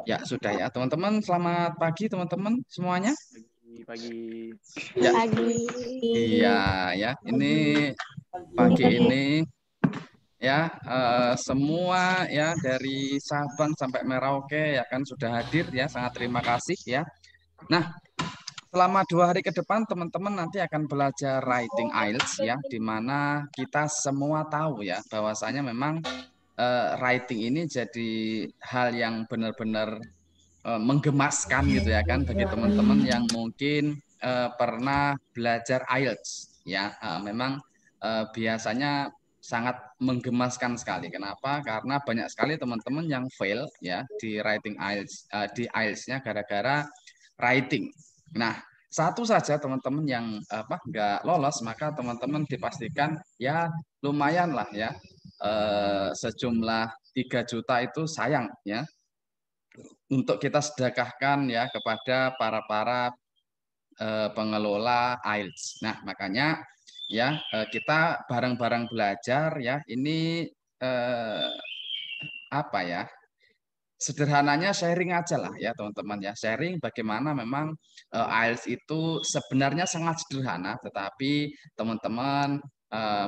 Ya, sudah ya, teman-teman. Selamat pagi, teman-teman semuanya. Pagi. Ya, Pagi. iya ya. Ini pagi ini ya semua ya dari Sabang sampai Merauke ya kan sudah hadir ya. Sangat terima kasih ya. Nah, selama 2 hari ke depan teman-teman nanti akan belajar writing IELTS ya, di mana kita semua tahu ya bahwasanya memang writing ini jadi hal yang benar-benar menggemaskan gitu ya kan bagi teman-teman yang mungkin pernah belajar IELTS ya. Memang biasanya sangat menggemaskan sekali. Kenapa? Karena banyak sekali teman-teman yang fail ya di writing IELTS, di IELTS-nya gara-gara writing. Nah, satu saja teman-teman yang nggak lolos, maka teman-teman dipastikan ya lumayan lah ya, sejumlah 3 juta itu sayang ya untuk kita sedekahkan ya kepada para pengelola IELTS. Nah, makanya ya kita bareng-bareng belajar ya. Ini eh, apa ya? Sederhananya sharing aja lah ya teman-teman ya. Sharing bagaimana memang IELTS itu sebenarnya sangat sederhana, tetapi teman-teman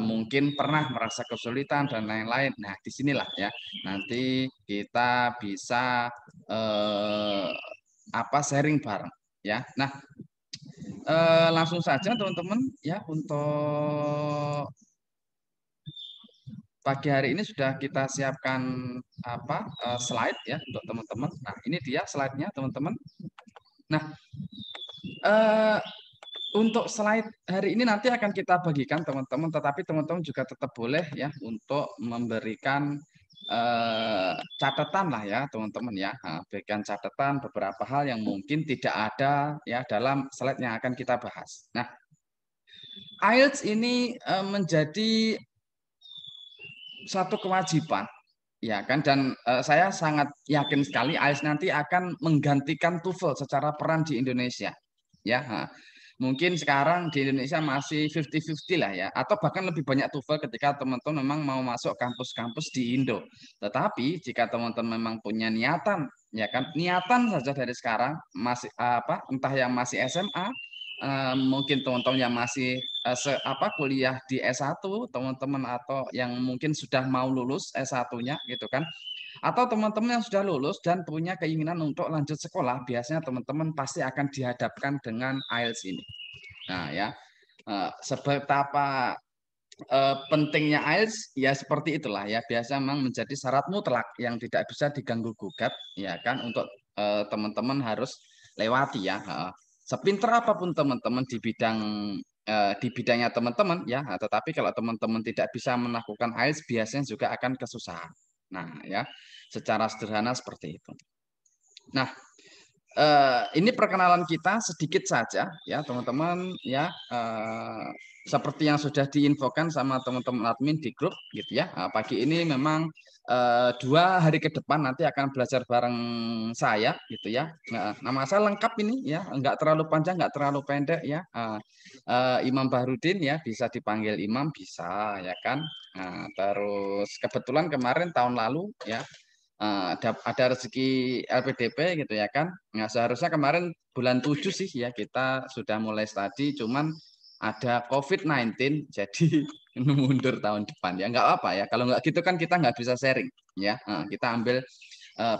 mungkin pernah merasa kesulitan dan lain-lain. Nah, disinilah ya nanti kita bisa eh, sharing bareng ya. Nah, langsung saja teman-teman ya, untuk pagi hari ini sudah kita siapkan slide ya untuk teman-teman. Nah, ini dia slide-nya teman-teman. Nah, eh, untuk slide hari ini nanti akan kita bagikan teman-teman, tetapi teman-teman juga tetap boleh ya untuk memberikan catatan lah ya teman-teman ya. Nah, berikan catatan beberapa hal yang mungkin tidak ada ya dalam slide yang akan kita bahas. Nah, IELTS ini menjadi satu kewajiban ya kan, dan saya sangat yakin sekali IELTS nanti akan menggantikan TOEFL secara peran di Indonesia ya. Mungkin sekarang di Indonesia masih 50-50 lah ya, atau bahkan lebih banyak TOEFL ketika teman-teman memang mau masuk kampus-kampus di Indo. Tetapi jika teman-teman memang punya niatan ya kan, niatan saja dari sekarang masih entah yang masih SMA, mungkin teman-teman yang masih kuliah di S1 teman-teman, atau yang mungkin sudah mau lulus S1-nya gitu kan, atau teman-teman yang sudah lulus dan punya keinginan untuk lanjut sekolah, biasanya teman-teman pasti akan dihadapkan dengan IELTS ini. Nah ya, seberapa pentingnya IELTS ya seperti itulah ya, biasa memang menjadi syarat mutlak yang tidak bisa diganggu gugat ya kan, untuk teman-teman harus lewati ya. Sepinter apapun teman-teman di bidangnya teman-teman ya, tetapi kalau teman-teman tidak bisa melakukan IELTS biasanya juga akan kesusahan. Nah ya, secara sederhana seperti itu. Nah, ini perkenalan kita sedikit saja ya teman-teman ya, seperti yang sudah diinfokan sama teman-teman admin di grup gitu ya. Pagi ini memang 2 hari ke depan nanti akan belajar bareng saya gitu ya. Nama saya lengkap ini ya, nggak terlalu panjang, nggak terlalu pendek ya. Imam Bahrudin ya, bisa dipanggil Imam bisa ya kan. Terus kebetulan kemarin tahun lalu ya, ada rezeki LPDP gitu ya kan. Nah, seharusnya kemarin bulan 7 sih ya kita sudah mulai studi, cuman ada COVID-19 jadi mundur tahun depan ya. Nggak apa ya, kalau nggak gitu kan kita nggak bisa sharing ya. Kita ambil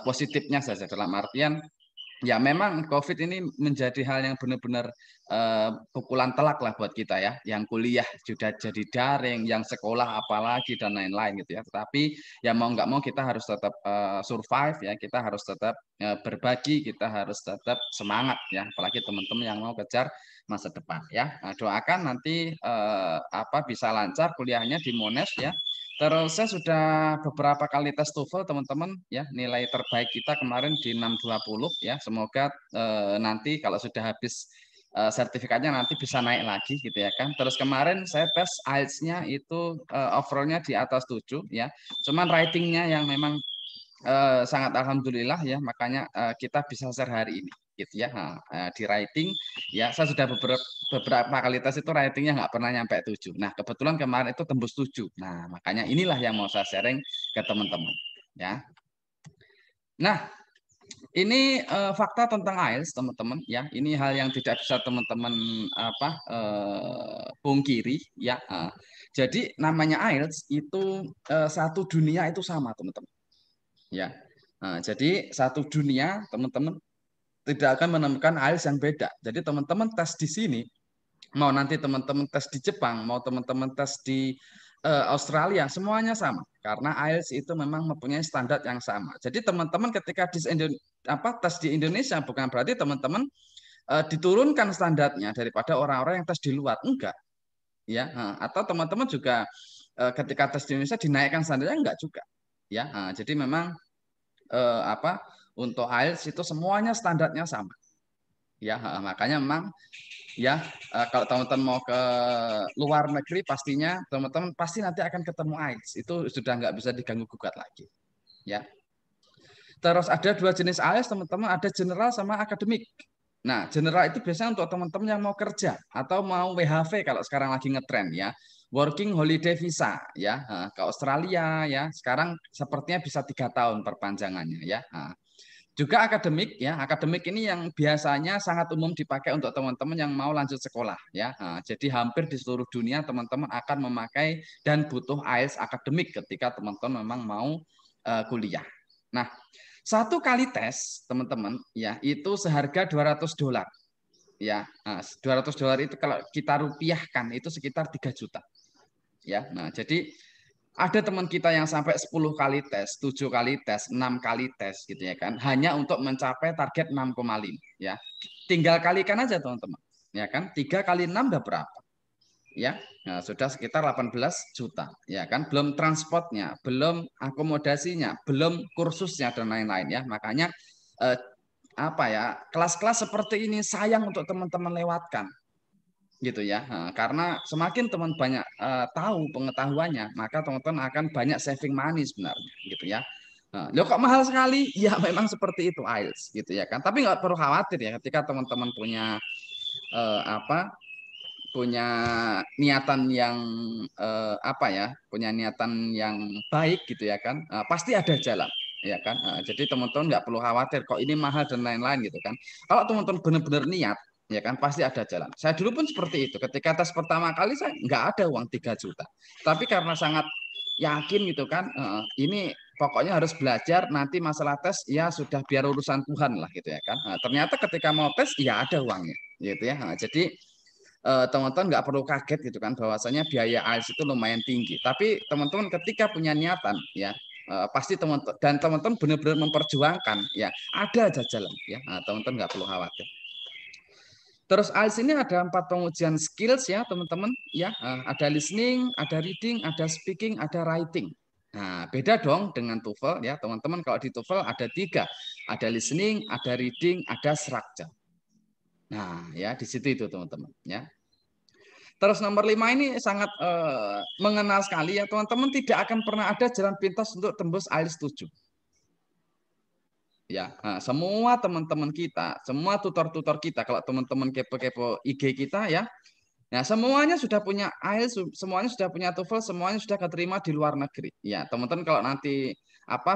positifnya saja, dalam artian ya memang COVID ini menjadi hal yang benar-benar pukulan telak lah buat kita ya, yang kuliah sudah jadi daring, yang sekolah apalagi dan lain-lain gitu ya. Tetapi ya mau nggak mau kita harus tetap survive ya, kita harus tetap berbagi, kita harus tetap semangat ya, apalagi teman-teman yang mau kejar masa depan ya. Nah, doakan nanti bisa lancar kuliahnya di Monash ya. Terus saya sudah beberapa kali tes TOEFL teman-teman ya, nilai terbaik kita kemarin di 620 ya. Semoga nanti kalau sudah habis sertifikatnya nanti bisa naik lagi gitu ya kan. Terus kemarin saya tes IELTS-nya itu overall-nya di atas 7 ya. Cuman writing-nya yang memang sangat alhamdulillah ya, makanya kita bisa share hari ini gitu ya. Di writing ya saya sudah beberapa kali tes itu writingnya nggak pernah nyampe 7. Nah kebetulan kemarin itu tembus 7. Nah makanya inilah yang mau saya sharing ke teman-teman ya. Nah Ini fakta tentang IELTS, teman-teman. Ya, ini hal yang tidak bisa teman-teman pungkiri. Ya, jadi namanya IELTS itu satu dunia itu sama, teman-teman. Ya, jadi satu dunia, teman-teman tidak akan menemukan IELTS yang beda. Jadi teman-teman tes di sini, mau nanti teman-teman tes di Jepang, mau teman-teman tes di Australia, semuanya sama. Karena IELTS itu memang mempunyai standar yang sama. Jadi teman-teman ketika tes di Indonesia, bukan berarti teman-teman diturunkan standarnya daripada orang-orang yang tes di luar. Enggak. Ya, atau teman-teman juga ketika tes di Indonesia dinaikkan standarnya, enggak juga. Ya, jadi memang untuk IELTS itu semuanya standarnya sama. Ya, makanya memang ya kalau teman-teman mau ke luar negeri pastinya teman-teman pasti nanti akan ketemu IELTS. Itu sudah nggak bisa diganggu gugat lagi. Ya. Terus ada dua jenis IELTS, teman-teman, ada general sama akademik. Nah, general itu biasanya untuk teman-teman yang mau kerja atau mau WHV kalau sekarang lagi ngetren ya. Working Holiday Visa ya, ke Australia ya. Sekarang sepertinya bisa 3 tahun perpanjangannya ya. Juga akademik ya, akademik ini yang biasanya sangat umum dipakai untuk teman-teman yang mau lanjut sekolah ya. Jadi hampir di seluruh dunia teman-teman akan memakai dan butuh IELTS akademik ketika teman-teman memang mau kuliah. Nah, satu kali tes teman-teman ya itu seharga $200 ya. $200 itu kalau kita rupiahkan itu sekitar 3 juta ya. Nah, jadi ada teman kita yang sampai 10 kali tes, 7 kali tes, 6 kali tes gitu ya kan, hanya untuk mencapai target 6,5 ya. Tinggal kalikan aja teman-teman. Ya kan? 3 kali 6 udah berapa? Ya. Nah, sudah sekitar 18 juta ya kan, belum transportnya, belum akomodasinya, belum kursusnya dan lain-lain ya. Makanya eh, kelas-kelas seperti ini sayang untuk teman-teman lewatkan gitu ya. Karena semakin teman banyak tahu pengetahuannya, maka teman-teman akan banyak saving money sebenarnya gitu ya. Loh kok mahal sekali? Ya memang seperti itu IELTS gitu ya kan. Tapi nggak perlu khawatir ya ketika teman-teman punya eh, apa punya niatan yang punya niatan yang baik gitu ya kan. Pasti ada jalan ya kan. Jadi teman-teman nggak perlu khawatir kok ini mahal dan lain-lain gitu kan. Kalau teman-teman benar-benar niat ya kan pasti ada jalan. Saya dulu pun seperti itu. Ketika tes pertama kali saya nggak ada uang 3 juta. Tapi karena sangat yakin gitu kan, ini pokoknya harus belajar nanti masalah tes ya sudah biar urusan Tuhan lah gitu ya kan. Ternyata ketika mau tes ya ada uangnya gitu ya. Jadi teman-teman nggak perlu kaget gitu kan bahwasanya biaya IELTS itu lumayan tinggi. Tapi teman-teman ketika punya niatan ya pasti teman-teman benar-benar memperjuangkan ya ada aja jalan ya. Teman-teman nggak perlu khawatir. Terus IELTS ini ada 4 pengujian skills ya teman-teman ya. Ada listening, ada reading, ada speaking, ada writing. Nah, beda dong dengan TOEFL ya teman-teman. Kalau di TOEFL ada 3, ada listening, ada reading, ada structure. Nah, ya di situ itu teman-teman ya. Terus nomor 5 ini sangat mengenal sekali ya teman-teman, tidak akan pernah ada jalan pintas untuk tembus IELTS 7. Ya, semua teman-teman kita, semua tutor-tutor kita, kalau teman-teman kepo-kepo IG kita ya, nah semuanya sudah punya IELTS, semuanya sudah punya TOEFL, semuanya sudah keterima di luar negeri. Ya, teman-teman kalau nanti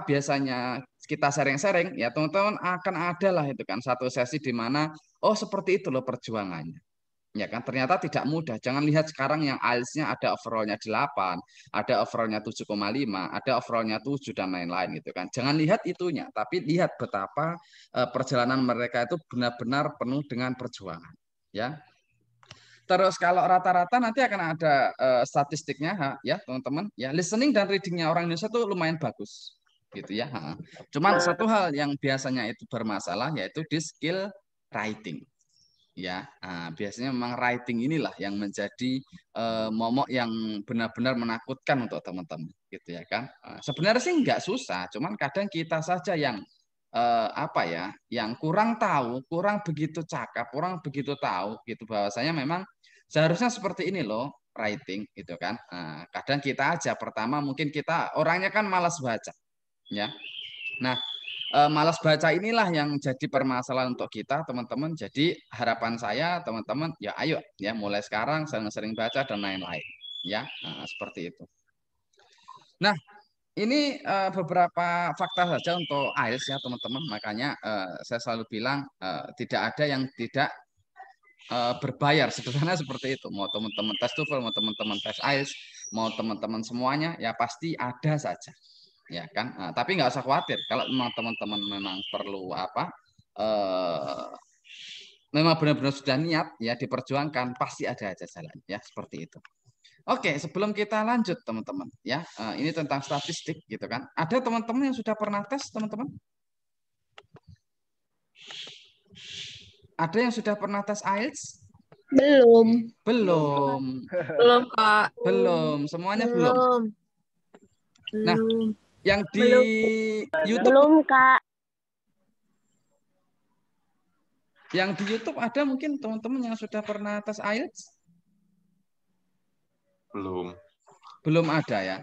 biasanya kita sharing-sharing ya teman-teman akan ada lah itu kan satu sesi di mana oh seperti itu loh perjuangannya. Ya kan ternyata tidak mudah. Jangan lihat sekarang yang IELTS-nya ada overall-nya 8, ada overall-nya 7,5, ada overall-nya 7 dan lain-lain gitu kan. Jangan lihat itunya, tapi lihat betapa perjalanan mereka itu benar-benar penuh dengan perjuangan. Ya. Terus kalau rata-rata nanti akan ada statistiknya ya, teman-teman. Ya, listening dan reading-nya orang Indonesia tuh lumayan bagus gitu ya. Cuman satu hal yang biasanya itu bermasalah yaitu di skill writing ya. Biasanya memang writing inilah yang menjadi momok yang benar-benar menakutkan untuk teman-teman gitu ya kan. Sebenarnya sih nggak susah, cuman kadang kita saja yang yang kurang tahu, kurang begitu cakap, kurang begitu tahu gitu bahwasanya memang seharusnya seperti ini loh writing gitu kan. Kadang kita aja pertama mungkin kita orangnya kan malas baca ya. Nah, malas baca inilah yang jadi permasalahan untuk kita teman-teman. Jadi harapan saya teman-teman ya ayo ya mulai sekarang sering-sering baca dan lain-lain ya. Seperti itu. Nah, ini beberapa fakta saja untuk IELTS ya teman-teman. Makanya saya selalu bilang tidak ada yang tidak berbayar. Sederhana seperti itu. Mau teman-teman tes TOEFL, mau teman-teman tes IELTS, mau teman-teman semuanya, ya pasti ada saja. Ya kan. Tapi nggak usah khawatir. Kalau memang teman-teman memang perlu apa, memang benar-benar sudah niat ya diperjuangkan, pasti ada aja jalan ya seperti itu. Oke, sebelum kita lanjut teman-teman ya, ini tentang statistik gitu kan. Ada teman-teman yang sudah pernah tes teman-teman? Ada yang sudah pernah tes IELTS? Belum. Belum. Belum, Kak. Belum. Semuanya belum. Belum. Nah, yang di Belum. YouTube, Belum, Kak. yang di YouTube ada mungkin teman-teman yang sudah pernah tes IELTS? Belum. Belum ada ya.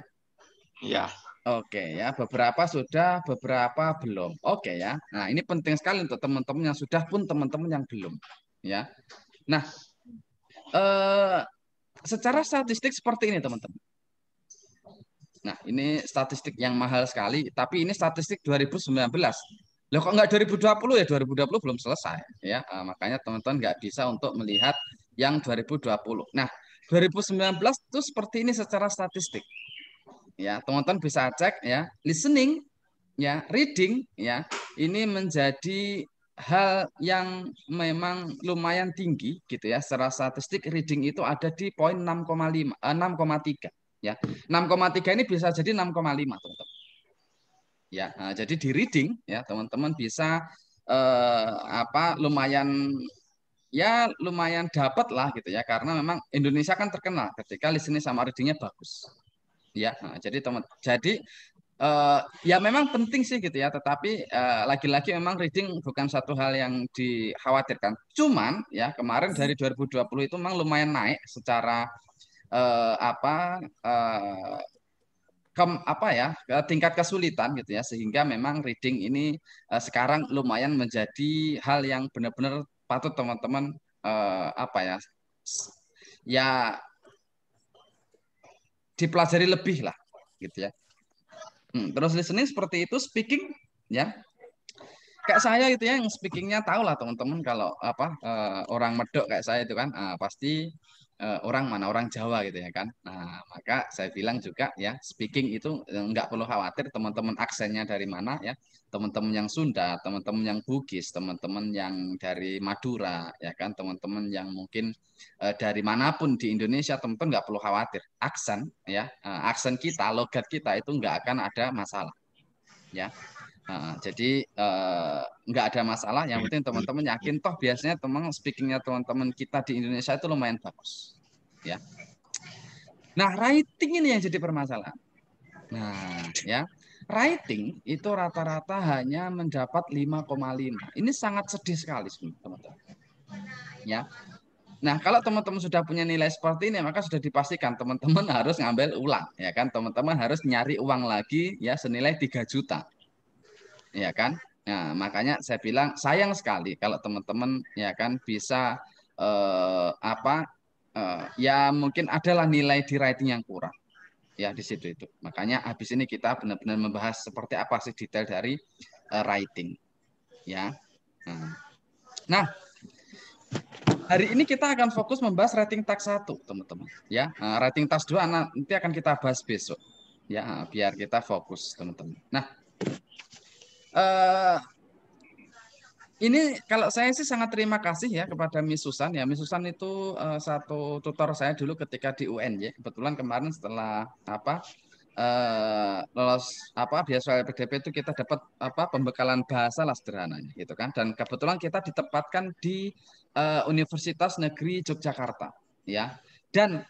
Ya. Oke ya, beberapa sudah, beberapa belum. Oke ya. Nah, ini penting sekali untuk teman-teman yang sudah pun teman-teman yang belum. Ya. Nah, secara statistik seperti ini teman-teman. Nah, ini statistik yang mahal sekali, tapi ini statistik 2019. Loh kok nggak 2020 ya? 2020 belum selesai ya. Makanya teman-teman nggak bisa untuk melihat yang 2020. Nah, 2019 itu seperti ini secara statistik. Ya, teman-teman bisa cek ya, listening ya, reading ya. Ini menjadi hal yang memang lumayan tinggi gitu ya. Secara statistik reading itu ada di poin 6,5 6,3 ya. 6,3 ini bisa jadi 6,5 teman-teman. Ya, jadi di reading ya teman-teman bisa lumayan ya lumayan dapat lah gitu ya karena memang Indonesia kan terkenal ketika listening sama readingnya bagus. Ya, jadi ya memang penting sih gitu ya, tetapi lagi-lagi memang reading bukan satu hal yang dikhawatirkan. Cuman ya kemarin dari 2020 itu memang lumayan naik secara eh, apa eh, tingkat kesulitan gitu ya, sehingga memang reading ini sekarang lumayan menjadi hal yang benar-benar patut teman-teman ya dipelajari lebih lah gitu ya. Terus listening seperti itu, speaking ya kayak saya gitu ya, yang speakingnya tahu lah teman-teman kalau orang Medok kayak saya itu kan pasti orang mana orang Jawa gitu ya kan. Nah maka saya bilang juga ya speaking itu nggak perlu khawatir teman-teman aksennya dari mana ya, teman-teman yang Sunda, teman-teman yang Bugis, teman-teman yang dari Madura ya kan, teman-teman yang mungkin dari manapun di Indonesia, teman-teman nggak perlu khawatir aksen ya, aksen kita, logat kita itu nggak akan ada masalah ya. Jadi nggak ada masalah. Yang penting teman-teman yakin toh biasanya teman speakingnya teman-teman kita di Indonesia itu lumayan bagus. Ya. Nah, writing ini yang jadi permasalahan. Nah, ya. Writing itu rata-rata hanya mendapat 5,5. Ini sangat sedih sekali teman-teman. Ya. Nah, kalau teman-teman sudah punya nilai seperti ini, maka sudah dipastikan teman-teman harus ngambil ulang, ya kan? Teman-teman harus nyari uang lagi ya senilai 3 juta. Ya kan? Nah, makanya saya bilang sayang sekali kalau teman-teman ya kan bisa ya mungkin adalah nilai di writing yang kurang ya di situ itu. Makanya habis ini kita benar-benar membahas seperti apa sih detail dari writing ya. Nah, hari ini kita akan fokus membahas writing task 1, teman-teman ya. Writing task 2 nanti akan kita bahas besok ya, biar kita fokus teman-teman. Nah, ini kalau saya sih sangat terima kasih ya kepada Miss Susan ya. Miss Susan itu satu tutor saya dulu ketika di UNY. Kebetulan kemarin setelah lolos beasiswa LPDP itu kita dapat pembekalan bahasa lah sederhananya gitu kan. Dan kebetulan kita ditempatkan di Universitas Negeri Yogyakarta ya. Dan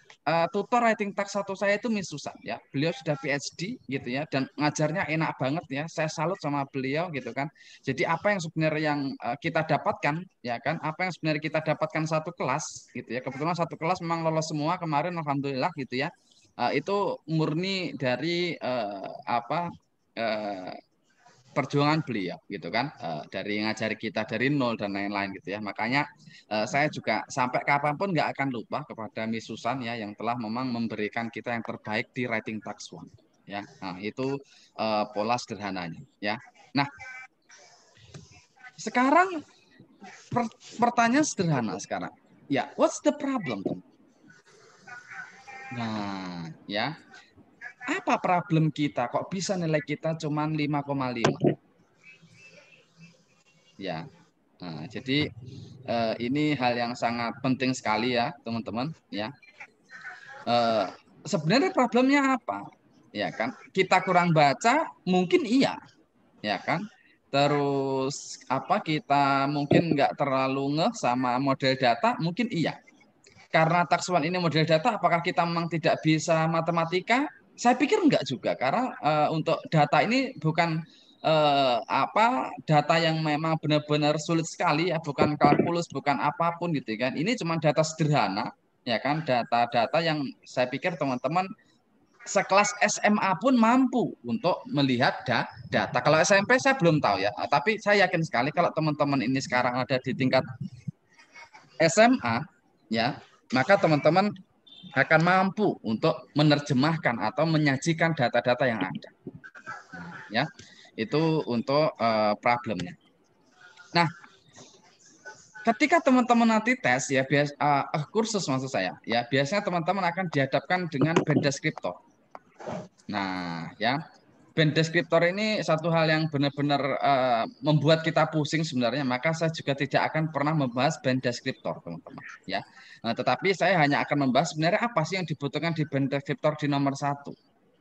tutor writing task 1 saya itu Miss Susan ya. Beliau sudah PhD gitu ya dan ngajarnya enak banget ya. Saya salut sama beliau gitu kan. Jadi apa yang sebenarnya yang kita dapatkan ya kan, apa yang sebenarnya kita dapatkan satu kelas gitu ya. Kebetulan satu kelas memang lolos semua kemarin alhamdulillah gitu ya. Itu murni dari perjuangan beliau gitu kan, dari ngajari kita dari nol dan lain-lain gitu ya. Makanya saya juga sampai kapanpun nggak akan lupa kepada Miss Susan ya yang telah memang memberikan kita yang terbaik di writing task one ya. Nah, itu pola sederhananya ya. Nah, sekarang pertanyaan sederhana sekarang. Ya, what's the problem, Tom? Nah, ya. Apa problem kita? Kok bisa nilai kita cuma 5,5? Ya. Nah, jadi ini hal yang sangat penting sekali ya, teman-teman, ya. Eh, sebenarnya problemnya apa? Ya kan? Kita kurang baca, mungkin iya, ya kan? Terus apa kita mungkin nggak terlalu ngeh sama model data, mungkin iya. Karena tax one ini model data, apakah kita memang tidak bisa matematika? Saya pikir enggak juga, karena untuk data ini bukan apa data yang memang benar-benar sulit sekali ya, bukan kalkulus, bukan apapun gitu kan. Ini cuma data sederhana, ya kan, data-data yang saya pikir teman-teman sekelas SMA pun mampu untuk melihat data. Kalau SMP saya belum tahu ya, tapi saya yakin sekali kalau teman-teman ini sekarang ada di tingkat SMA, ya, maka teman-teman akan mampu untuk menerjemahkan atau menyajikan data-data yang ada. Nah, ya, itu untuk problemnya. Nah, ketika teman-teman nanti tes ya, kursus maksud saya, ya biasanya teman-teman akan dihadapkan dengan band deskriptor. Nah, ya, band deskriptor ini satu hal yang benar-benar membuat kita pusing sebenarnya. Maka saya juga tidak akan pernah membahas band deskriptor, teman-teman. Ya, nah, tetapi saya hanya akan membahas sebenarnya apa sih yang dibutuhkan di band deskriptor di nomor 1.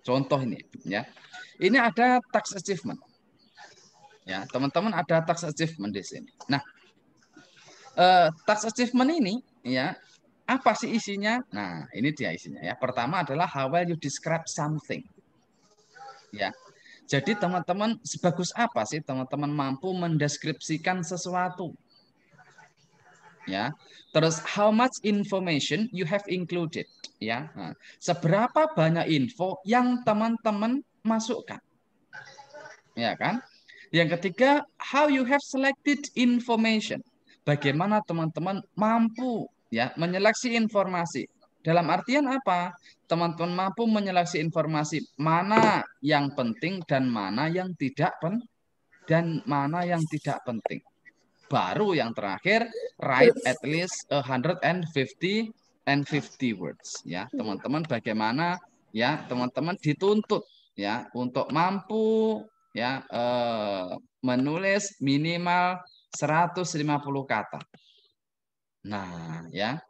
Contoh ini, ya, ini ada tax achievement. Ya, teman-teman ada tax achievement di sini. Nah, tax achievement ini, ya, apa sih isinya? Nah, ini dia isinya ya. Pertama adalah how well you describe something. Ya, jadi teman-teman sebagus apa sih teman-teman mampu mendeskripsikan sesuatu? Ya. Terus how much information you have included? Ya. Nah, seberapa banyak info yang teman-teman masukkan? Ya kan? Yang ketiga, how you have selected information. Bagaimana teman-teman mampu ya menyeleksi informasi. Dalam artian apa? Teman-teman mampu menyeleksi informasi mana yang penting dan mana yang tidak penting dan mana yang tidak penting. Baru yang terakhir, write at least 150 words ya. Teman-teman bagaimana ya teman-teman dituntut ya untuk mampu ya menulis minimal 150 kata. Nah, ya.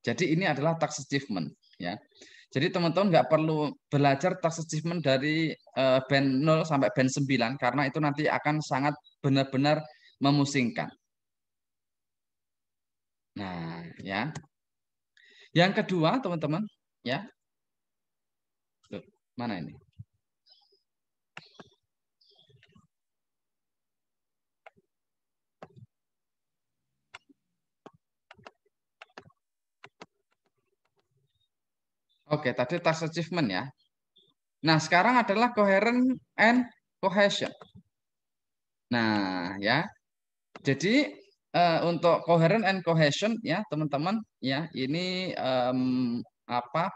Jadi ini adalah tax achievement ya. Jadi teman-teman nggak perlu belajar tax achievement dari band 0 sampai band 9 karena itu nanti akan sangat benar-benar memusingkan. Nah, ya. Yang kedua, teman-teman, ya. Tuh, mana ini? Oke, tadi task achievement ya. Nah, sekarang adalah coherent and cohesion. Nah, ya. Jadi untuk coherent and cohesion ya, teman-teman, ya, ini apa?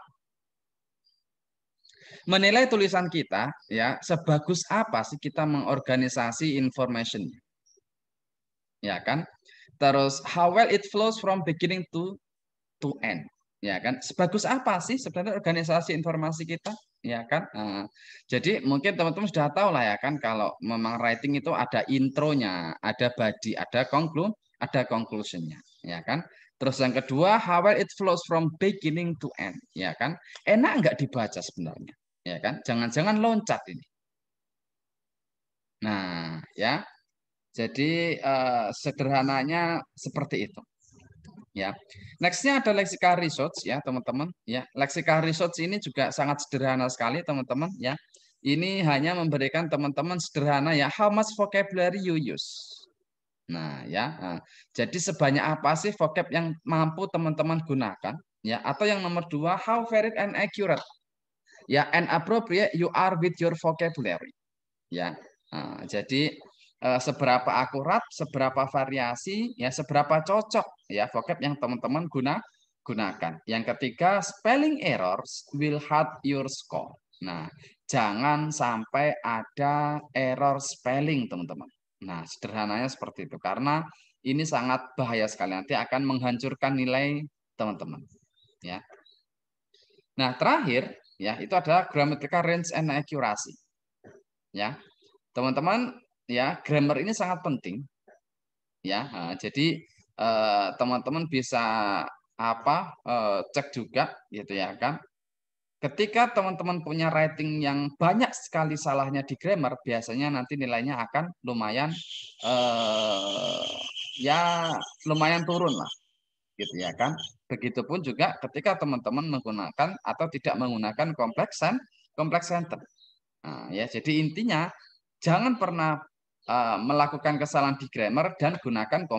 Menilai tulisan kita ya, sebagus apa sih kita mengorganisasi information, ya kan? Terus how well it flows from beginning to end, ya kan? Sebagus apa sih sebenarnya organisasi informasi kita, ya kan? Jadi mungkin teman-teman sudah tahu lah ya kan, kalau memang writing itu ada intronya, ada body, ada conclusionnya, ya kan? Terus yang kedua, how well it flows from beginning to end, ya kan? Enak nggak dibaca sebenarnya, ya kan? Jangan-jangan loncat ini. Nah, ya. Jadi sederhananya seperti itu. Ya, nextnya ada lexical research ya teman-teman. Ya, lexical research ini juga sangat sederhana sekali teman-teman. Ya, ini hanya memberikan teman-teman sederhana ya how much vocabulary you use. Nah ya, jadi sebanyak apa sih vocab yang mampu teman-teman gunakan? Ya, atau yang nomor dua how varied and accurate. Ya, and appropriate you are with your vocabulary. Ya, jadi seberapa akurat, seberapa variasi, ya seberapa cocok ya vocab yang teman-teman gunakan. Yang ketiga, spelling errors will hurt your score. Nah, jangan sampai ada error spelling, teman-teman. Nah, sederhananya seperti itu. Karena ini sangat bahaya sekali. Nanti akan menghancurkan nilai teman-teman. Ya. Nah, terakhir ya itu adalah grammatical range and accuracy. Ya, teman-teman, ya grammar ini sangat penting. Ya, jadi teman-teman bisa cek juga, gitu ya kan. Ketika teman-teman punya writing yang banyak sekali salahnya di grammar, biasanya nanti nilainya akan lumayan ya lumayan turun lah, gitu ya kan. Begitupun juga ketika teman-teman menggunakan atau tidak menggunakan kompleks sentence. Nah, ya jadi intinya jangan pernah melakukan kesalahan di grammar dan gunakan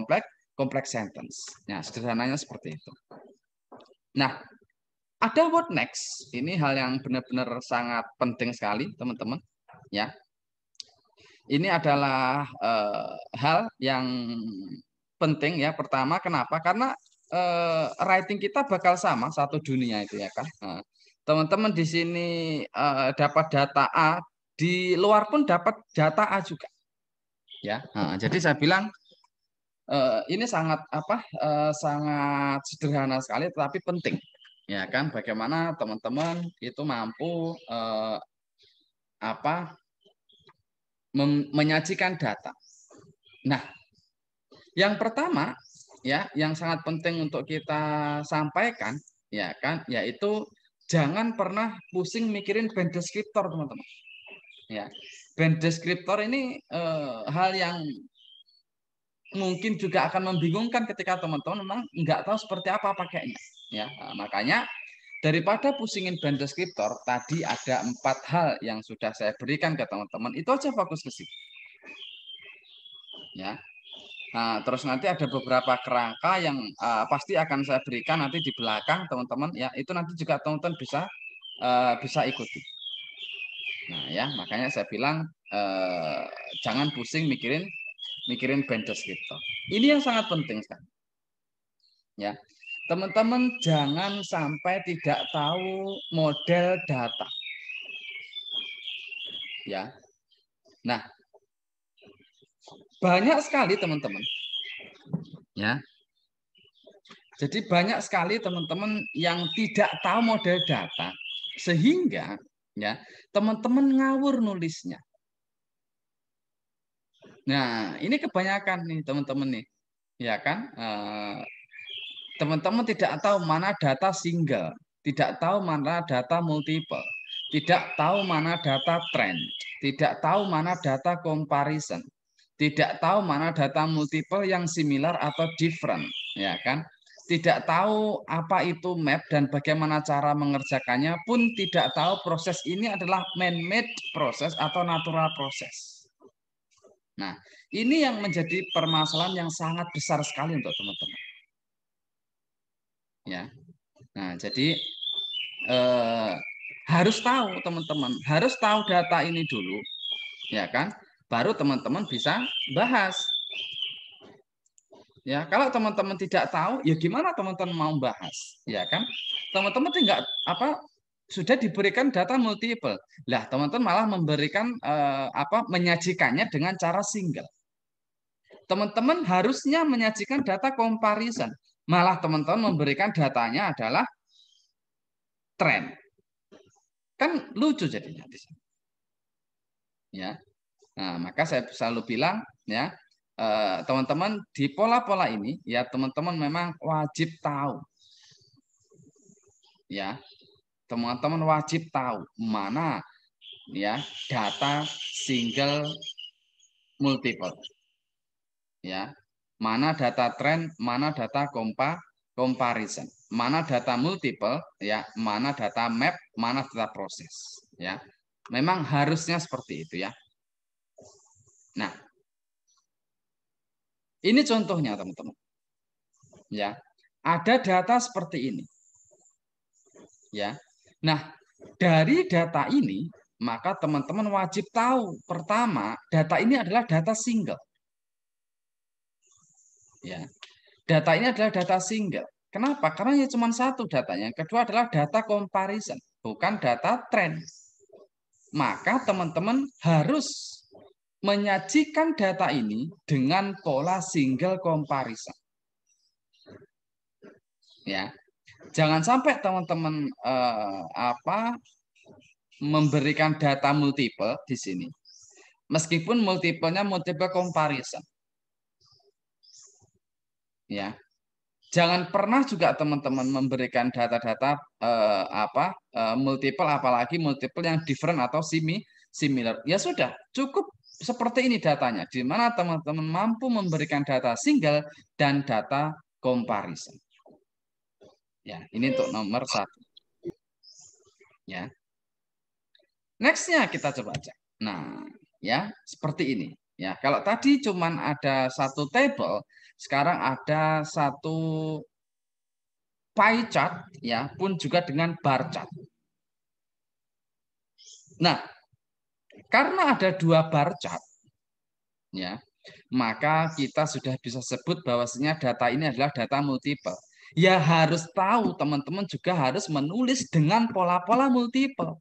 kompleks sentence. Nah, sederhananya seperti itu. Nah, ada what next. Ini hal yang benar-benar sangat penting sekali, teman-teman. Ya, ini adalah hal yang penting ya. Pertama, kenapa? Karena writing kita bakal sama satu dunia itu ya kan. Teman-teman di sini dapat data A, di luar pun dapat data A juga. Ya, jadi saya bilang ini sangat sangat sederhana sekali, tetapi penting. Ya kan, bagaimana teman-teman itu mampu menyajikan data. Nah, yang pertama ya, yang sangat penting untuk kita sampaikan ya kan, yaitu jangan pernah pusing mikirin band deskriptor, teman-teman. Ya, band deskriptor ini hal yang mungkin juga akan membingungkan ketika teman-teman memang nggak tahu seperti apa pakainya. Ya, makanya daripada pusingin band deskriptor, tadi ada 4 hal yang sudah saya berikan ke teman-teman. Itu aja fokus ke situ. Ya. Nah, terus nanti ada beberapa kerangka yang pasti akan saya berikan nanti di belakang, teman-teman. Ya, itu nanti juga teman-teman bisa ikuti. Nah, ya, makanya saya bilang jangan pusing mikirin band deskriptor. Ini yang sangat penting sekali. Ya. Teman-teman jangan sampai tidak tahu model data. Ya. Nah, banyak sekali teman-teman. Ya. Jadi banyak sekali teman-teman yang tidak tahu model data sehingga ya teman-teman ngawur nulisnya. Nah, ini kebanyakan nih teman-teman nih. Ya kan? Teman-teman tidak tahu mana data single, tidak tahu mana data multiple, tidak tahu mana data trend, tidak tahu mana data comparison, tidak tahu mana data multiple yang similar atau different, ya kan? Tidak tahu apa itu map dan bagaimana cara mengerjakannya pun tidak tahu proses ini adalah man-made proses atau natural proses. Nah, ini yang menjadi permasalahan yang sangat besar sekali untuk teman-teman. Ya. Nah, jadi harus tahu teman-teman, harus tahu data ini dulu, ya kan? Baru teman-teman bisa bahas. Ya, kalau teman-teman tidak tahu, ya gimana teman-teman mau bahas, ya kan? Teman-teman tidak sudah diberikan data multiple. Lah, teman-teman malah memberikan menyajikannya dengan cara single. Teman-teman harusnya menyajikan data comparison. Malah teman-teman memberikan datanya adalah tren. Kan lucu jadinya. Ya. Nah, maka saya selalu bilang ya, teman-teman di pola-pola ini ya teman-teman memang wajib tahu. Ya. Teman-teman wajib tahu mana ya data single multiple. Ya. Mana data trend, mana data comparison. Mana data multiple, ya, mana data map, mana data proses, ya. Memang harusnya seperti itu ya. Nah, ini contohnya teman-teman. Ya, ada data seperti ini. Ya. Nah, dari data ini maka teman-teman wajib tahu pertama data ini adalah data single. Ya. Data ini adalah data single. Kenapa? Karena ya cuma satu datanya. Yang kedua adalah data comparison, bukan data trend. maka teman-teman harus menyajikan data ini dengan pola single comparison. Ya, jangan sampai teman-teman memberikan data multiple di sini, meskipun multiple-nya multiple comparison. Ya, jangan pernah juga teman-teman memberikan data-data multiple, apalagi multiple yang different atau similar. Ya sudah, cukup seperti ini datanya, di mana teman-teman mampu memberikan data single dan data comparison. Ya, ini untuk nomor 1. Ya. Next-nya kita coba cek. Nah, ya seperti ini. Ya, kalau tadi cuman ada satu table, sekarang ada satu pie chart, ya, pun juga dengan bar chart. Nah, karena ada 2 bar chart, ya, maka kita sudah bisa sebut bahwasanya data ini adalah data multiple. Ya harus tahu teman-teman juga harus menulis dengan pola-pola multiple.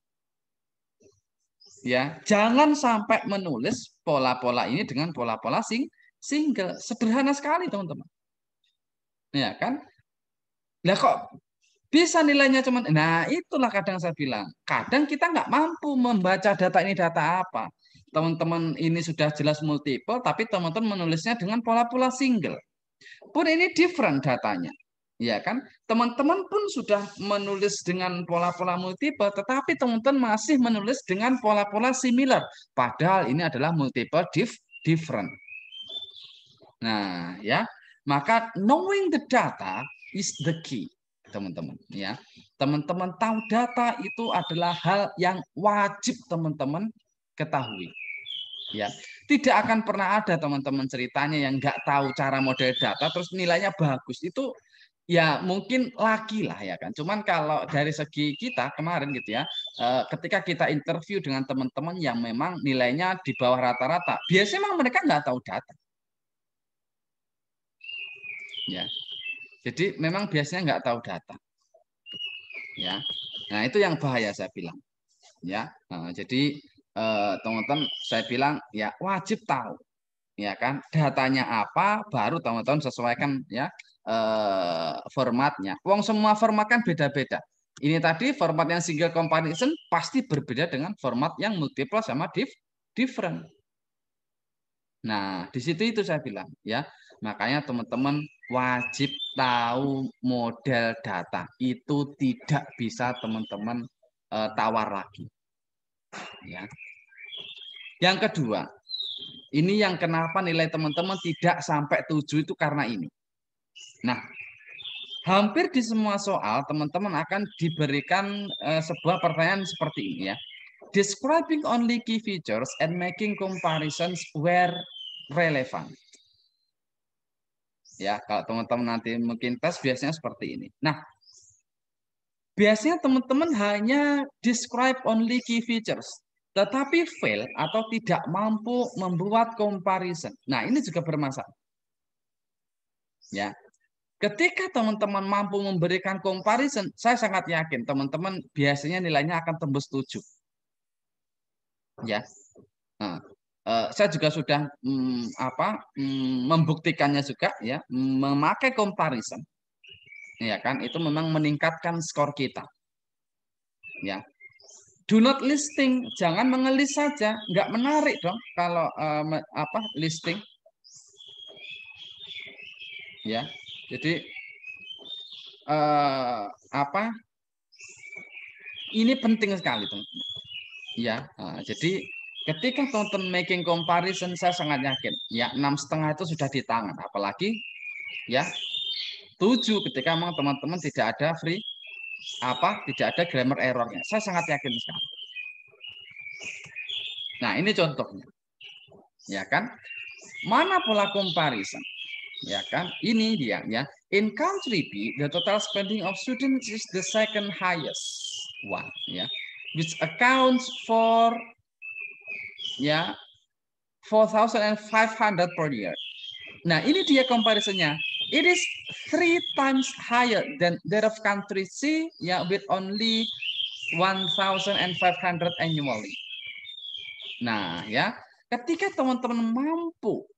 Ya, jangan sampai menulis pola-pola ini dengan pola-pola single. Sederhana sekali, teman-teman. Ya kan? Lah kok bisa nilainya cuman, nah itulah kadang saya bilang, kadang kita nggak mampu membaca data ini data apa. Teman-teman ini sudah jelas multiple, tapi teman-teman menulisnya dengan pola-pola single. Pun ini different datanya. Ya kan? Teman-teman pun sudah menulis dengan pola-pola multiple, tetapi teman-teman masih menulis dengan pola-pola similar. Padahal ini adalah multiple different. Nah, ya. Maka knowing the data is the key, teman-teman, ya. Teman-teman tahu data itu adalah hal yang wajib teman-teman ketahui. Ya, tidak akan pernah ada teman-teman ceritanya yang nggak tahu cara model data terus nilainya bagus. Itu ya mungkin laki lah ya kan. Cuman kalau dari segi kita kemarin gitu ya, ketika kita interview dengan teman-teman yang memang nilainya di bawah rata-rata, biasanya memang mereka nggak tahu data. Ya, jadi memang biasanya nggak tahu data. Ya, nah itu yang bahaya saya bilang. Ya, jadi teman-teman saya bilang ya wajib tahu. Ya kan, datanya apa baru teman-teman sesuaikan ya formatnya. Wong semua format kan beda-beda. Ini tadi format yang single comparison pasti berbeda dengan format yang multiple sama different. Nah, di situ itu saya bilang ya. Makanya teman-teman wajib tahu model data. Itu tidak bisa teman-teman tawar lagi. Ya. Yang kedua, ini yang kenapa nilai teman-teman tidak sampai 7 itu karena ini. Nah, hampir di semua soal teman-teman akan diberikan sebuah pertanyaan seperti ini ya. Describing only key features and making comparisons where relevant. Ya, kalau teman-teman nanti mungkin tes biasanya seperti ini. Nah, biasanya teman-teman hanya describe only key features, tetapi fail atau tidak mampu membuat comparison. Nah, ini juga bermasalah. Ya, ketika teman-teman mampu memberikan comparison, saya sangat yakin teman-teman biasanya nilainya akan tembus 7. Ya, nah, saya juga sudah membuktikannya juga ya, memakai comparison. Ya kan, itu memang meningkatkan skor kita. Ya, do not listing, jangan mengelis saja, nggak menarik dong kalau listing. Ya, jadi ini penting sekali teman-teman. Ya, jadi ketika teman-teman making comparison, saya sangat yakin ya 6,5 itu sudah di tangan, apalagi ya 7 ketika memang teman-teman tidak ada tidak ada grammar errornya. Saya sangat yakin sekali. Nah, ini contohnya. Ya kan? Mana pola comparison? Ya kan? Ini dia ya. In country B, the total spending of students is the second highest one, ya. Which accounts for ya 4,500 per year. Nah, ini dia comparisonnya. It is 3 times higher than that of country C, ya, with only 1,500 annually. Nah, ya, ketika teman-teman mampu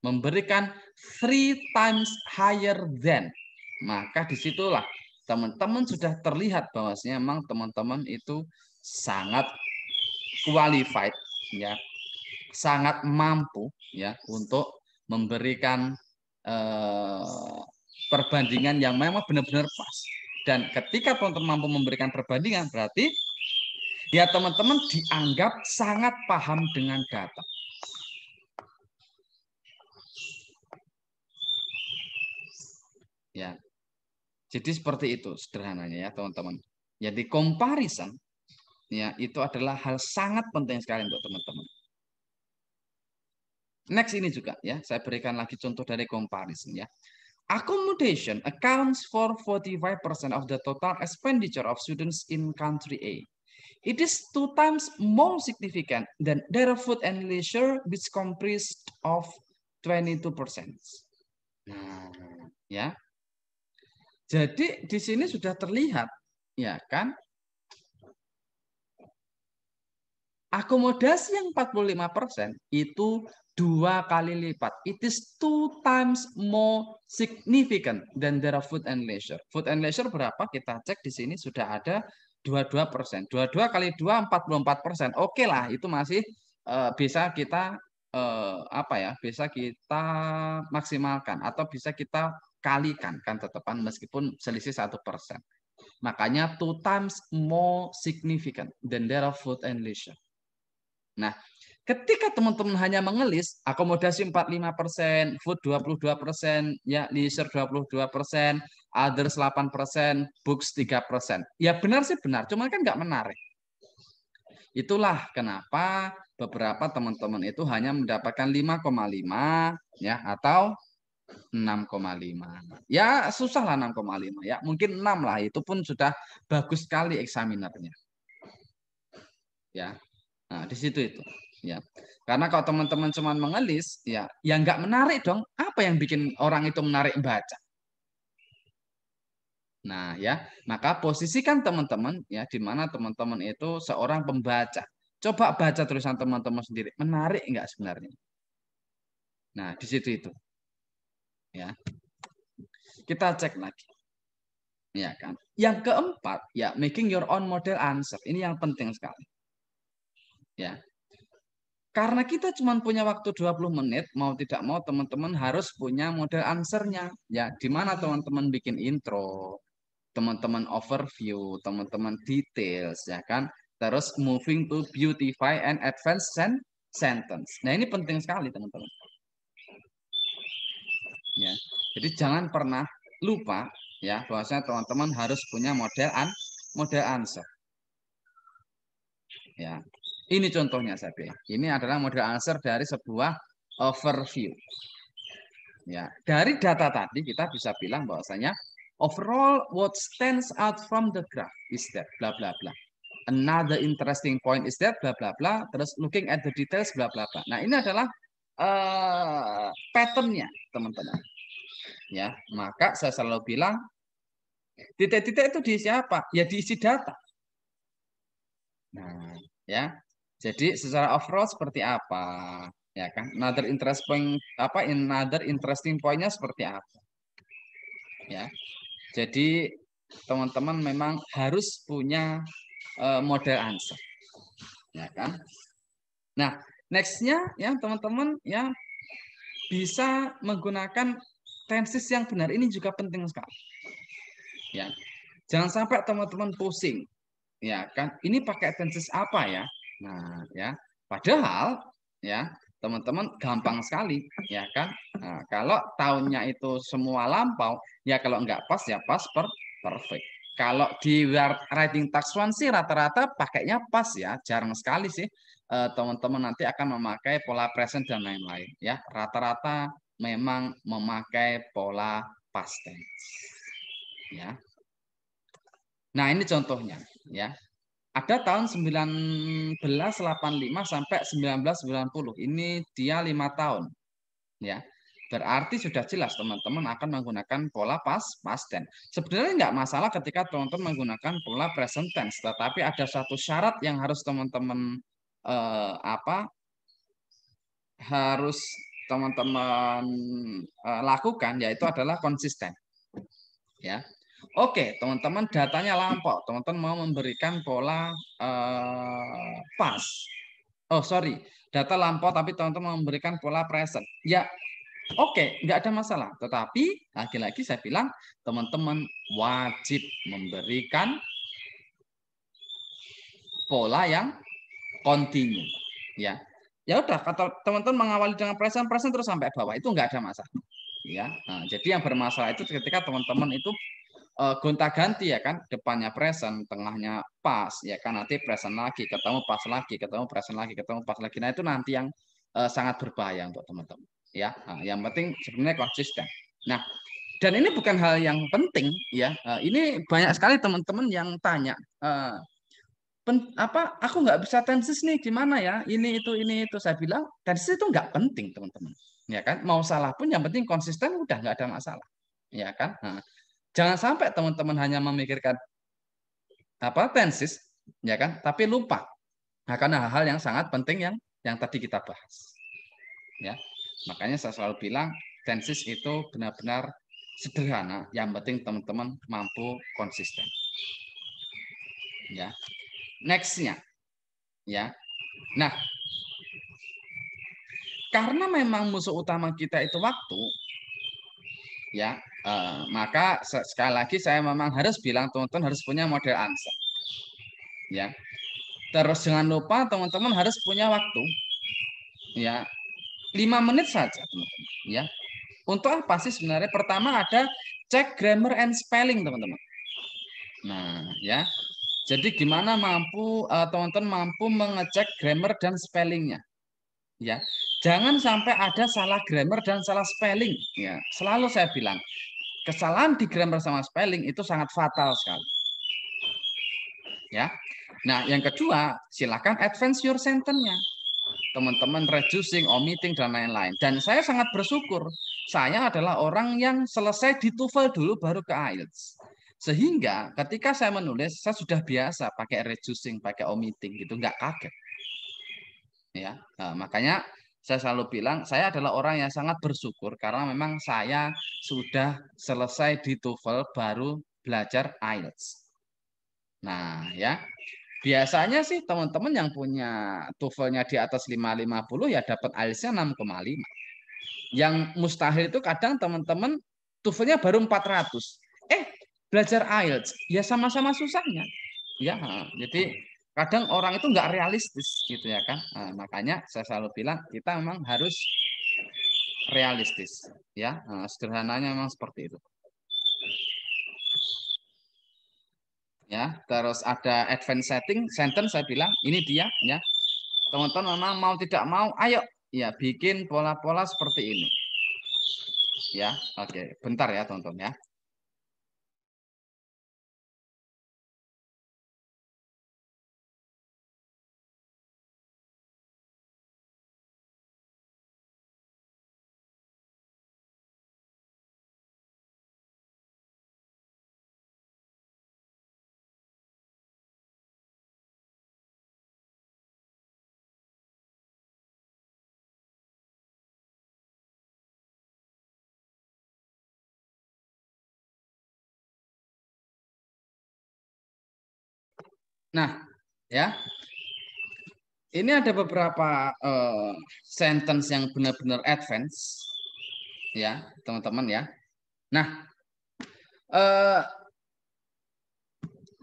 memberikan 3 times higher than, maka disitulah teman-teman sudah terlihat bahwasanya memang teman-teman itu sangat qualified, ya, sangat mampu, ya, untuk memberikan perbandingan yang memang benar-benar pas. Dan ketika teman-teman mampu memberikan perbandingan, berarti ya teman-teman dianggap sangat paham dengan data. Ya, jadi seperti itu sederhananya ya teman-teman. Jadi comparison ya itu adalah hal sangat penting sekali untuk teman-teman. Next ini juga ya, saya berikan lagi contoh dari comparison ya. Accommodation accounts for 45% of the total expenditure of students in country A. It is 2 times more significant than their food and leisure, which comprised of 22%. Nah, ya. Jadi di sini sudah terlihat, ya kan? Akomodasi yang 45% itu 2 kali lipat. It is 2 times more significant than their food and leisure. Food and leisure berapa? Kita cek di sini sudah ada 22%. 22 kali 2 44%. Oke lah, itu masih bisa kita apa ya? Bisa kita maksimalkan atau bisa kita kalikan kan tetepan meskipun selisih 1%. Makanya 2 times more significant than their food and leisure. Nah, ketika teman-teman hanya mengelis akomodasi 45%, food 22%, ya leisure 22%, others 8%, books 3%. Ya benar sih benar, cuma kan nggak menarik. Itulah kenapa beberapa teman-teman itu hanya mendapatkan 5,5 ya atau 6,5. Ya susah lah 6,5 ya. Mungkin 6 lah, itu pun sudah bagus sekali eksaminernya. Ya. Nah, di situ itu. Ya. Karena kalau teman-teman cuma mengelis, ya nggak menarik dong. Apa yang bikin orang itu menarik baca? Nah, ya, maka posisikan teman-teman ya di mana teman-teman itu seorang pembaca. Coba baca tulisan teman-teman sendiri, menarik nggak sebenarnya? Nah, di situ itu. Ya. Kita cek lagi. Ya kan. Yang keempat, ya making your own model answer. Ini yang penting sekali. Ya. Karena kita cuma punya waktu 20 menit, mau tidak mau teman-teman harus punya model answernya. Ya, di mana teman-teman bikin intro, teman-teman overview, teman-teman details, ya kan? Terus moving to beautify and advance sentence. Nah, ini penting sekali, teman-teman. Ya. Jadi jangan pernah lupa ya bahwasanya teman-teman harus punya model answer. Ya. Ini contohnya saya bilang. Ini adalah model answer dari sebuah overview. Ya, dari data tadi kita bisa bilang bahwasanya overall what stands out from the graph is that bla bla bla. Another interesting point is that bla bla bla. Terus looking at the details bla bla bla. Nah, ini adalah patternnya, teman-teman. Ya, maka saya selalu bilang titik-titik itu diisi apa? Ya diisi data. Nah, ya. Jadi secara overall seperti apa? Ya kan? Another interest point apa? Another interesting point-nya seperti apa? Ya. Jadi teman-teman memang harus punya model answer. Ya kan? Nah, next-nya ya teman-teman ya bisa menggunakan tenses yang benar. Ini juga penting sekali. Ya. Jangan sampai teman-teman pusing. Ya kan? Ini pakai tenses apa ya? Nah, ya. Padahal ya, teman-teman gampang sekali, ya kan? Nah, kalau tahunnya itu semua lampau, ya kalau nggak pas ya pas perfect. Kalau di writing task one sih rata-rata pakainya pas ya, jarang sekali sih teman-teman nanti akan memakai pola present dan lain-lain ya. Rata-rata memang memakai pola past tense. Ya. Nah, ini contohnya ya. Ada tahun 1985 sampai 1990. Ini dia 5 tahun. Ya. Berarti sudah jelas teman-teman akan menggunakan pola past tense. Sebenarnya nggak masalah ketika teman-teman menggunakan pola present tense, tetapi ada satu syarat yang harus teman-teman apa harus teman-teman lakukan, yaitu adalah konsisten. Ya, oke, teman-teman, datanya lampau. Teman-teman mau memberikan pola pas. Oh, sorry, data lampau, tapi teman-teman mau memberikan pola present. Ya, oke, nggak ada masalah. Tetapi lagi-lagi saya bilang, teman-teman wajib memberikan pola yang continue. Ya, ya udah, kata teman-teman mengawali dengan present terus sampai bawah, itu nggak ada masalah. Ya, nah, jadi yang bermasalah itu ketika teman-teman itu gonta-ganti, ya kan, depannya present, tengahnya pas, ya kan, nanti present lagi, ketemu pas lagi, ketemu present lagi, ketemu pas lagi. Nah, itu nanti yang sangat berbahaya untuk teman-teman. Ya, nah, yang penting sebenarnya konsisten. Nah, dan ini bukan hal yang penting, ya. Ini banyak sekali teman-teman yang tanya, aku nggak bisa tenses nih, gimana ya? Ini itu. Saya bilang tenses itu nggak penting, teman-teman. Ya kan, mau salah pun yang penting konsisten, udah nggak ada masalah. Ya kan. Nah, jangan sampai teman-teman hanya memikirkan tenses, ya kan, tapi lupa akan hal-hal yang sangat penting yang tadi kita bahas. Ya, makanya saya selalu bilang tenses itu benar-benar sederhana. Yang penting teman-teman mampu konsisten. Ya, nextnya, ya. Nah, karena memang musuh utama kita itu waktu, ya, maka sekali lagi saya memang harus bilang teman-teman harus punya model answer. Ya, terus jangan lupa teman-teman harus punya waktu, ya, 5 menit saja, teman-teman. Ya, untuk apa sih sebenarnya? Pertama ada cek grammar and spelling, teman-teman. Nah, ya, jadi gimana teman-teman mampu mengecek grammar dan spellingnya, ya. Jangan sampai ada salah grammar dan salah spelling, ya. Selalu saya bilang kesalahan di grammar sama spelling itu sangat fatal sekali, ya. Nah, yang kedua, silakan advance your sentence-nya, teman-teman, reducing, omitting, dan lain-lain. Dan saya sangat bersyukur, saya adalah orang yang selesai di TOEFL dulu baru ke IELTS. Sehingga ketika saya menulis, saya sudah biasa pakai reducing, pakai omitting, gitu, nggak kaget. Ya, nah, makanya saya selalu bilang, saya adalah orang yang sangat bersyukur karena memang saya sudah selesai di TOEFL baru belajar IELTS. Nah, ya, biasanya sih teman-teman yang punya TOEFL-nya di atas 550 ya dapat IELTS-nya 6,5. Yang mustahil itu kadang teman-teman TOEFL-nya baru 400. Belajar IELTS ya sama-sama susahnya. Ya, jadi kadang orang itu nggak realistis gitu, ya kan. Nah, makanya saya selalu bilang kita memang harus realistis, ya. Nah, sederhananya memang seperti itu. Ya, terus ada advanced setting sentence, saya bilang ini dia, ya. Teman-teman memang mau tidak mau, ayo ya bikin pola-pola seperti ini. Ya, oke. Bentar ya, teman-teman, ya. Nah, ya. Ini ada beberapa sentence yang benar-benar advance, ya, teman-teman, ya. Nah, eh,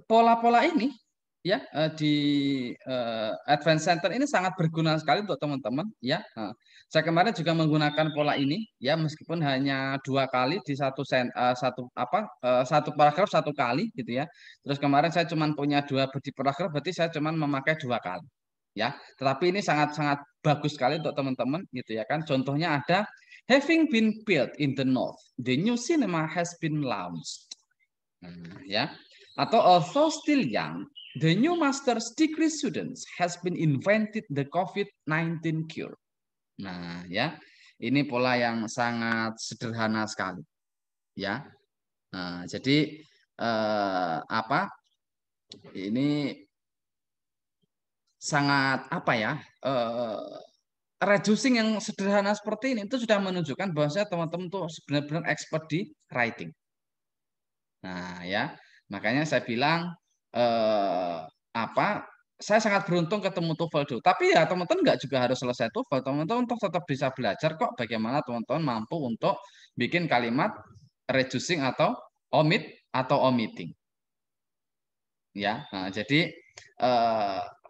pola-pola ini, ya, di advance sentence ini sangat berguna sekali untuk teman-teman, ya. Saya kemarin juga menggunakan pola ini, ya, meskipun hanya 2 kali di satu paragraf 1 kali, gitu ya. Terus kemarin saya cuma punya 2 body paragraf, berarti saya cuma memakai 2 kali, ya. Tetapi ini sangat-sangat bagus sekali untuk teman-teman, gitu ya kan. Contohnya ada having been built in the north, the new cinema has been launched. Nah, ya. Atau although still young, the new master's degree students has been invented the COVID-19 cure. Nah, ya. Ini pola yang sangat sederhana sekali, ya. Nah, jadi apa? Ini sangat apa ya, reducing yang sederhana seperti ini itu sudah menunjukkan bahwasanya teman-teman tuh benar-benar expert di writing. Nah, ya, makanya saya bilang apa, saya sangat beruntung ketemu TOEFL dulu. Tapi ya teman-teman nggak juga harus selesai TOEFL, teman-teman toh tetap bisa belajar kok bagaimana teman-teman mampu untuk bikin kalimat reducing atau omitting. Ya, nah, jadi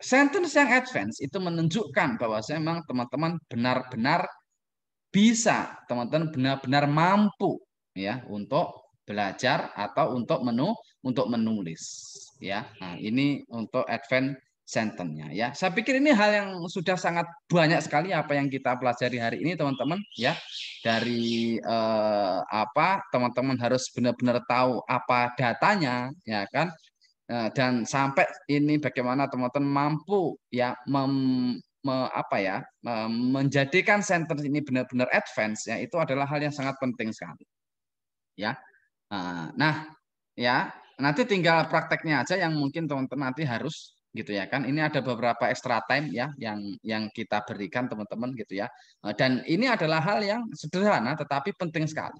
sentence yang advance itu menunjukkan bahwa memang teman-teman benar-benar bisa, teman-teman benar-benar mampu ya untuk belajar atau untuk menulis ya. Nah, ini untuk advance sentence-nya ya. Saya pikir ini hal yang sudah sangat banyak sekali apa yang kita pelajari hari ini teman-teman ya. Dari apa teman-teman harus benar-benar tahu apa datanya ya kan. Dan sampai ini bagaimana teman-teman mampu ya apa ya, menjadikan sentence ini benar-benar advance ya, itu adalah hal yang sangat penting sekali ya. Nah, ya nanti tinggal prakteknya aja yang mungkin teman-teman nanti harus gitu ya kan. Ini ada beberapa extra time ya yang kita berikan teman-teman gitu ya. Dan ini adalah hal yang sederhana tetapi penting sekali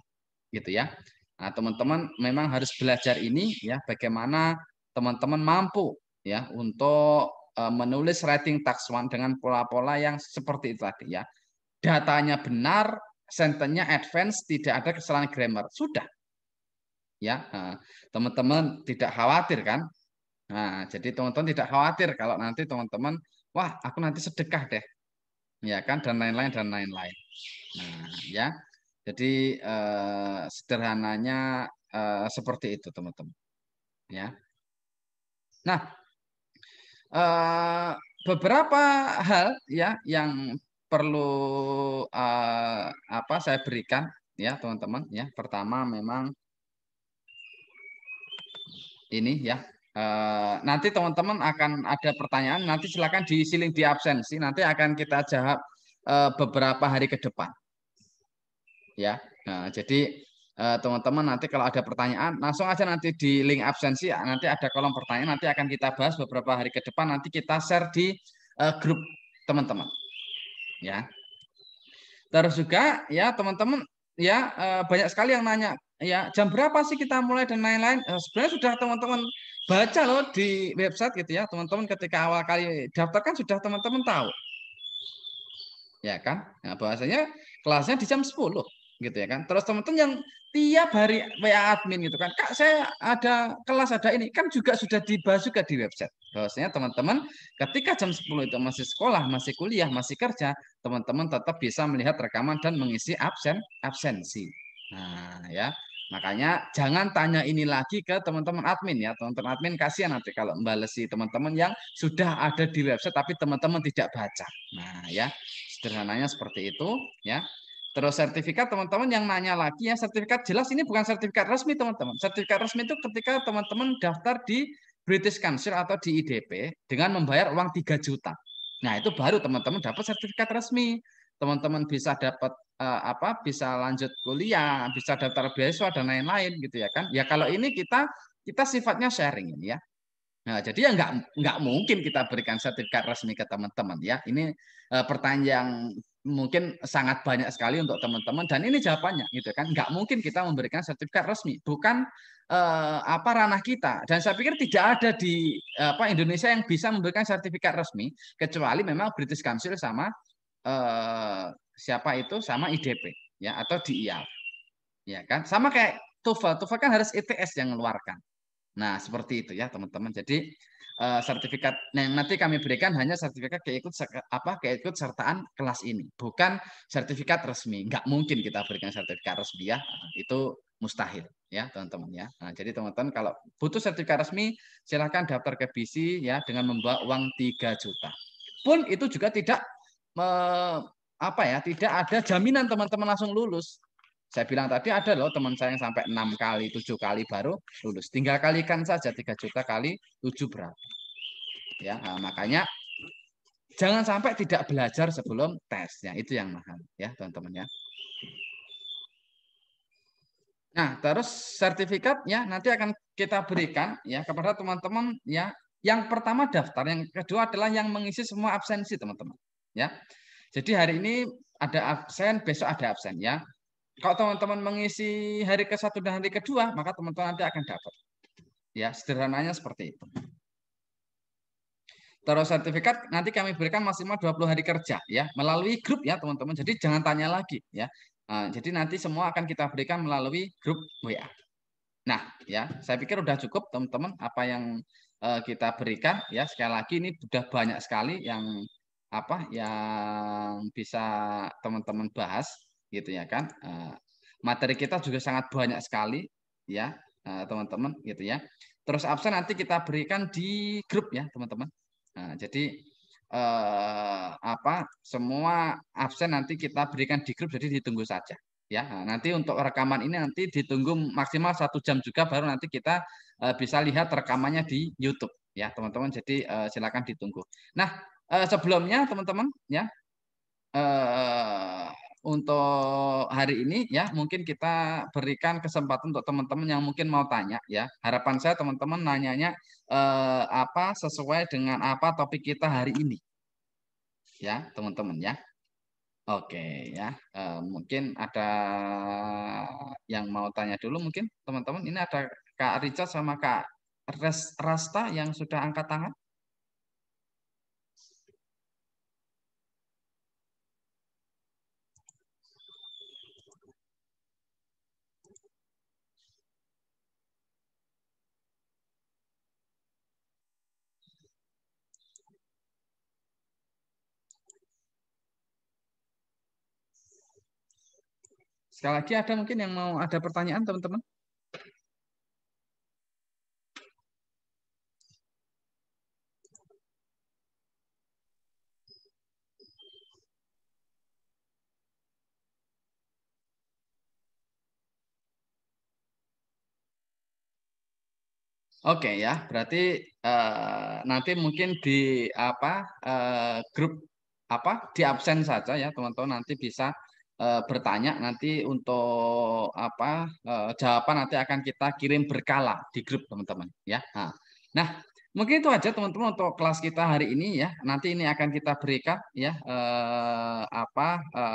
gitu ya. Nah, teman-teman memang harus belajar ini ya, bagaimana teman-teman mampu ya untuk menulis writing task one dengan pola-pola yang seperti itu tadi ya. Datanya benar, sentennya advance, tidak ada kesalahan grammar. Sudah ya. Teman-teman tidak khawatir kan? Nah, jadi teman-teman tidak khawatir kalau nanti teman-teman, wah, aku nanti sedekah deh. Ya kan, dan lain-lain dan lain-lain. Nah, ya. Jadi sederhananya seperti itu teman-teman. Ya. Nah, beberapa hal ya yang perlu apa saya berikan ya teman-teman ya. Pertama memang ini ya. Nanti teman-teman akan ada pertanyaan, nanti silakan diisi link di absensi, nanti akan kita jawab beberapa hari ke depan. Ya. Nah, jadi teman-teman nanti kalau ada pertanyaan langsung aja nanti di link absensi ya, nanti ada kolom pertanyaan, nanti akan kita bahas beberapa hari ke depan, nanti kita share di grup teman-teman ya. Terus juga ya teman-teman ya banyak sekali yang nanya ya jam berapa sih kita mulai dan lain-lain. Sebenarnya sudah teman-teman baca loh di website gitu ya, teman-teman ketika awal kali daftar kan sudah teman-teman tahu ya kan. Nah, bahwasanya kelasnya di jam 10 gitu ya kan. Terus teman-teman yang tiap hari WA admin gitu kan, Kak saya ada kelas ada ini kan juga sudah dibahas juga di website. Bahwasanya teman-teman ketika jam 10 itu masih sekolah, masih kuliah, masih kerja, teman-teman tetap bisa melihat rekaman dan mengisi absensi. Nah, ya. Makanya jangan tanya ini lagi ke teman-teman admin ya. Teman-teman admin kasihan nanti kalau membalesi teman-teman yang sudah ada di website tapi teman-teman tidak baca. Nah, ya. Sederhananya seperti itu ya. Terus sertifikat teman-teman yang nanya lagi ya, sertifikat jelas ini bukan sertifikat resmi teman-teman. Sertifikat resmi itu ketika teman-teman daftar di British Council atau di IDP dengan membayar uang 3 juta. Nah, itu baru teman-teman dapat sertifikat resmi. Teman-teman bisa dapat apa? Bisa lanjut kuliah, bisa daftar beasiswa dan lain-lain gitu ya kan. Ya kalau ini kita sifatnya sharing ini ya. Nah, jadi ya nggak mungkin kita berikan sertifikat resmi ke teman-teman ya. Ini pertanyaan yang mungkin sangat banyak sekali untuk teman-teman dan ini jawabannya gitu kan. Nggak mungkin kita memberikan sertifikat resmi, bukan apa ranah kita. Dan saya pikir tidak ada di apa Indonesia yang bisa memberikan sertifikat resmi kecuali memang British Council sama siapa itu sama IDP ya atau di IAL ya kan. Sama kayak TOEFL, TOEFL kan harus ITS yang mengeluarkan. Nah, seperti itu ya, teman-teman. Jadi sertifikat yang nanti kami berikan hanya sertifikat keikut sertaan kelas ini, bukan sertifikat resmi. Nggak mungkin kita berikan sertifikat resmi ya, itu mustahil ya, teman-teman ya. Nah, jadi teman-teman kalau butuh sertifikat resmi, silahkan daftar ke BC ya dengan membawa uang 3 juta. Pun itu juga tidak apa ya, tidak ada jaminan teman-teman langsung lulus. Saya bilang tadi ada loh teman saya yang sampai 6 kali, 7 kali baru lulus. Tinggal kalikan saja 3 juta kali 7 berapa. Ya, nah, makanya jangan sampai tidak belajar sebelum tesnya. Itu yang mahal ya, teman-teman ya. Nah, terus sertifikatnya nanti akan kita berikan ya kepada teman-teman ya Yang pertama daftar, yang kedua adalah yang mengisi semua absensi, teman-teman. Ya. Jadi hari ini ada absen, besok ada absen ya. Kalau teman-teman mengisi hari ke-1 dan hari kedua, maka teman-teman nanti akan dapat. Ya, sederhananya seperti itu. Terus sertifikat nanti kami berikan maksimal 20 hari kerja ya, melalui grup ya, teman-teman. Jadi jangan tanya lagi ya. Jadi nanti semua akan kita berikan melalui grup WA. Nah, ya, saya pikir udah cukup teman-teman apa yang kita berikan ya. Sekali lagi ini sudah banyak sekali yang yang bisa teman-teman bahas gitu ya kan. Materi kita juga sangat banyak sekali ya, teman-teman gitu ya. Terus absen nanti kita berikan di grup ya, teman-teman. Nah, jadi semua absen nanti kita berikan di grup, jadi ditunggu saja. Ya, nanti untuk rekaman ini nanti ditunggu maksimal 1 jam juga baru nanti kita bisa lihat rekamannya di YouTube ya teman-teman. Jadi silakan ditunggu. Nah sebelumnya teman-teman ya untuk hari ini ya mungkin kita berikan kesempatan untuk teman-teman yang mungkin mau tanya ya. Harapan saya teman-teman nanyanya sesuai dengan apa topik kita hari ini ya teman-teman ya. Oke ya, mungkin ada yang mau tanya dulu mungkin teman-teman. Ini ada Kak Richard sama Kak Rasta yang sudah angkat tangan. Sekali lagi ada mungkin yang mau ada pertanyaan teman-teman. Oke ya, berarti nanti mungkin di grup di absen saja ya teman-teman, nanti bisa bertanya nanti untuk jawaban nanti akan kita kirim berkala di grup teman-teman ya. Nah, mungkin itu aja teman-teman untuk kelas kita hari ini ya. Nanti ini akan kita berikan ya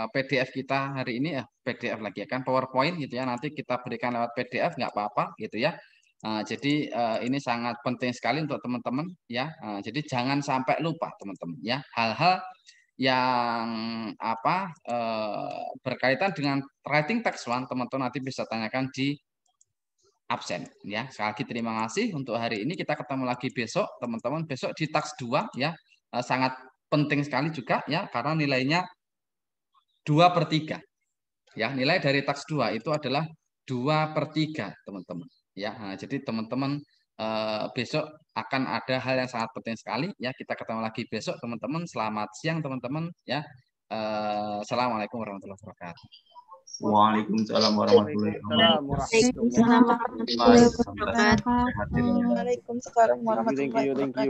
PDF kita hari ini ya, PDF lagi ya kan, PowerPoint gitu ya. Nanti kita berikan lewat PDF nggak apa-apa gitu ya. Jadi ini sangat penting sekali untuk teman-teman ya. Jadi jangan sampai lupa teman-teman ya hal-hal yang berkaitan dengan writing text one, teman-teman nanti bisa tanyakan di absen ya. Sekali lagi terima kasih untuk hari ini, kita ketemu lagi besok teman-teman, besok di task 2 ya. Sangat penting sekali juga ya karena nilainya 2/3 ya. Nilai dari task 2 itu adalah 2/3 teman-teman ya. Jadi teman-teman besok akan ada hal yang sangat penting sekali ya. Kita ketemu lagi besok teman-teman. Selamat siang teman-teman ya. Assalamualaikum warahmatullahi wabarakatuh. Waalaikumsalam warahmatullahi wabarakatuh. Waalaikumsalam warahmatullahi wabarakatuh. Waalaikumsalam warahmatullahi wabarakatuh.